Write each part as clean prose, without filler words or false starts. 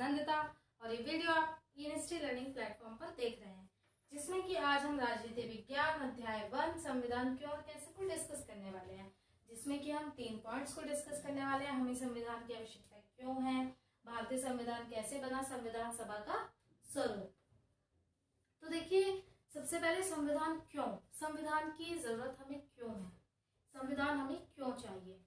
नंदिता और ये वीडियो आप यूनिवर्सिटी लर्निंग प्लेटफॉर्म पर देख रहे हैं, जिसमें कि आज हम राजनीति विज्ञान अध्याय 1 संविधान क्यों और कैसे को डिस्कस करने वाले हैं, जिसमें कि हम 3 पॉइंट्स को डिस्कस करने वाले हैं। हमें संविधान की आवश्यकता क्यों है, भारतीय संविधान कैसे बना, संविधान सभा का स्वरूप। तो देखिए, सबसे पहले संविधान क्यों, संविधान की जरूरत हमें क्यों है, संविधान हमें क्यों चाहिए।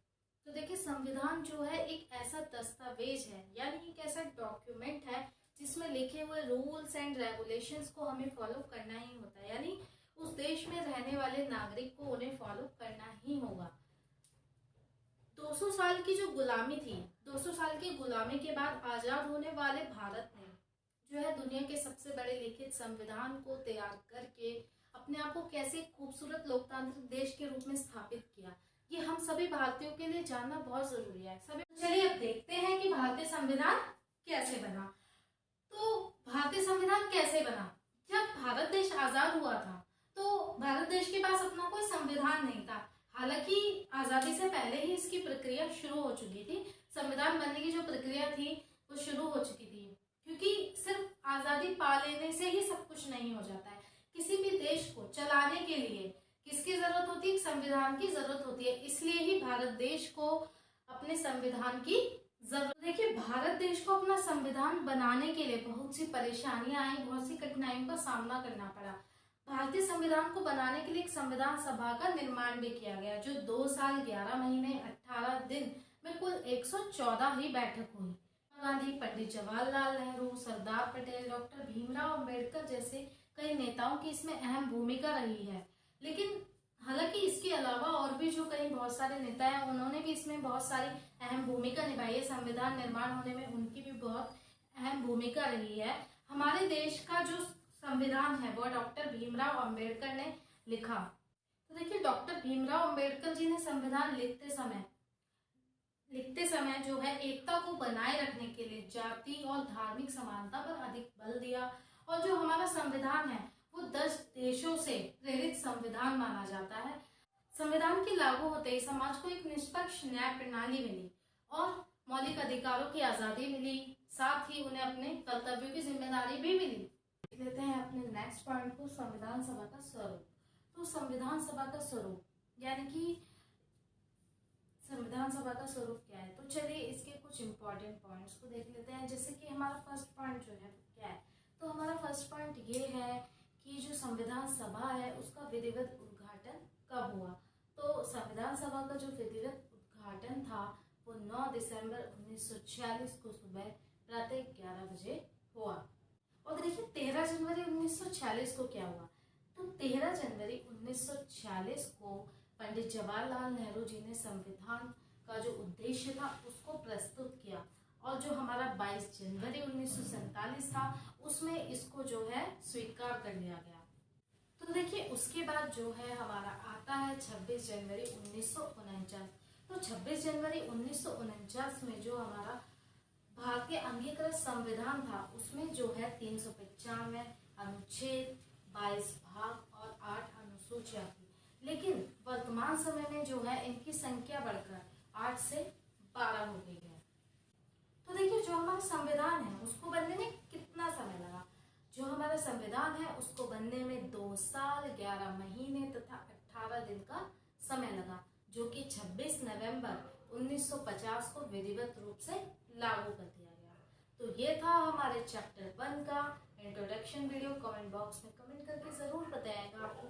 तो देखिए, संविधान जो है एक ऐसा दस्तावेज है, यानी एक ऐसा डॉक्यूमेंट है जिसमें लिखे हुए रूल्स एंड रेगुलेशंस को हमें फॉलो करना ही होता है, यानी उस देश में रहने वाले नागरिक को उन्हें फॉलो करना ही होगा। 200 साल की जो गुलामी थी, 200 साल की गुलामी के बाद आजाद होने वाले भारत ने जो है दुनिया के सबसे बड़े लिखित संविधान को तैयार करके अपने आप को कैसे खूबसूरत लोकतांत्रिक देश के रूप में स्थापित किया, ये हम सभी भारतीयों के लिए जानना बहुत जरूरी है। सभी चलिए अब देखते हैं कि भारतीय संविधान कैसे बना। तो भारतीय संविधान कैसे बना, जब भारत देश आजाद हुआ था तो भारत देश के पास अपना कोई संविधान नहीं था। हालांकि आजादी से पहले ही इसकी प्रक्रिया शुरू हो चुकी थी, संविधान बनने की जो प्रक्रिया थी वो शुरू हो चुकी थी, क्योंकि सिर्फ आजादी पा लेने से ही सब कुछ नहीं हो जाता है। किसी भी देश को चलाने के लिए किसकी जरूरत होती है, संविधान की जरूरत होती है। इसलिए ही भारत देश को अपने संविधान की जरूरत। देखिए, भारत देश को अपना संविधान बनाने के लिए बहुत सी परेशानियां आई, बहुत सी कठिनाइयों का सामना करना पड़ा। भारतीय संविधान को बनाने के लिए एक संविधान सभा का निर्माण भी किया गया, जो 2 साल 11 महीने 18 दिन में कुल 114 ही बैठक हुई। गांधी, पंडित जवाहरलाल नेहरू, सरदार पटेल, डॉक्टर भीमराव अंबेडकर जैसे कई नेताओं की इसमें अहम भूमिका रही है। लेकिन हालांकि इसके अलावा और भी जो कई बहुत सारे नेता हैं, उन्होंने भी इसमें बहुत सारी अहम भूमिका निभाई है। संविधान निर्माण होने में उनकी भी बहुत अहम भूमिका रही है। हमारे देश का जो संविधान है वो डॉक्टर भीमराव अंबेडकर ने लिखा। तो देखिए, डॉक्टर भीमराव अंबेडकर जी ने संविधान लिखते समय जो है एकता को बनाए रखने के लिए जाति और धार्मिक समानता पर अधिक बल दिया। और जो हमारा संविधान है वो 10 देशों से प्रेरित संविधान माना जाता है। संविधान के लागू होते ही समाज को एक निष्पक्ष न्याय प्रणाली मिली और मौलिक अधिकारों की आजादी मिली, साथ ही उन्हें अपने कर्तव्यों की जिम्मेदारी भी मिली। लेते हैं अपने नेक्स्ट पॉइंट को, संविधान सभा का स्वरूप। तो संविधान सभा का स्वरूप यानी कि संविधान सभा का स्वरूप क्या है, तो चलिए इसके कुछ इंपॉर्टेंट पॉइंट्स को देख लेते हैं। जैसे कि हमारा फर्स्ट पॉइंट जो है क्या है, तो हमारा फर्स्ट पॉइंट ये है कि जो संविधान सभा है उसका विधिवत उद्घाटन कब हुआ। तो संविधान सभा का जो विधिवत उद्घाटन था वो 9 दिसंबर 1946 को सुबह प्रातः 11 बजे हुआ। और देखिए, 13 जनवरी 1946 को क्या हुआ, तो 13 जनवरी 1946 को पंडित जवाहरलाल नेहरू जी ने संविधान का जो उद्देश्य था उसको प्रस्तुत किया। और जो हमारा 22 जनवरी 1947 था उसमें इसको जो है स्वीकार कर लिया गया। तो देखिए, उसके बाद जो है हमारा आता है 26 जनवरी 1949। तो 26 जनवरी 1949 में जो हमारा भारतीय अंगीकृत संविधान था उसमें जो है 395 अनुच्छेद, 22 भाग और 8 अनुसूचियां थी। लेकिन वर्तमान समय में जो है इनकी संख्या बढ़कर 8 से 12 हो गई है। तो देखिए, जो हमारा संविधान है उसको बनने में कितना समय लगा, जो हमारा संविधान है उसको बनने में 2 साल 11 महीने तथा 18 दिन का समय लगा, जो कि 26 नवंबर 1950 को विधिवत रूप से लागू कर दिया गया। तो ये था हमारे चैप्टर 1 का इंट्रोडक्शन वीडियो। कमेंट बॉक्स में कमेंट करके जरूर बताइएगा आपको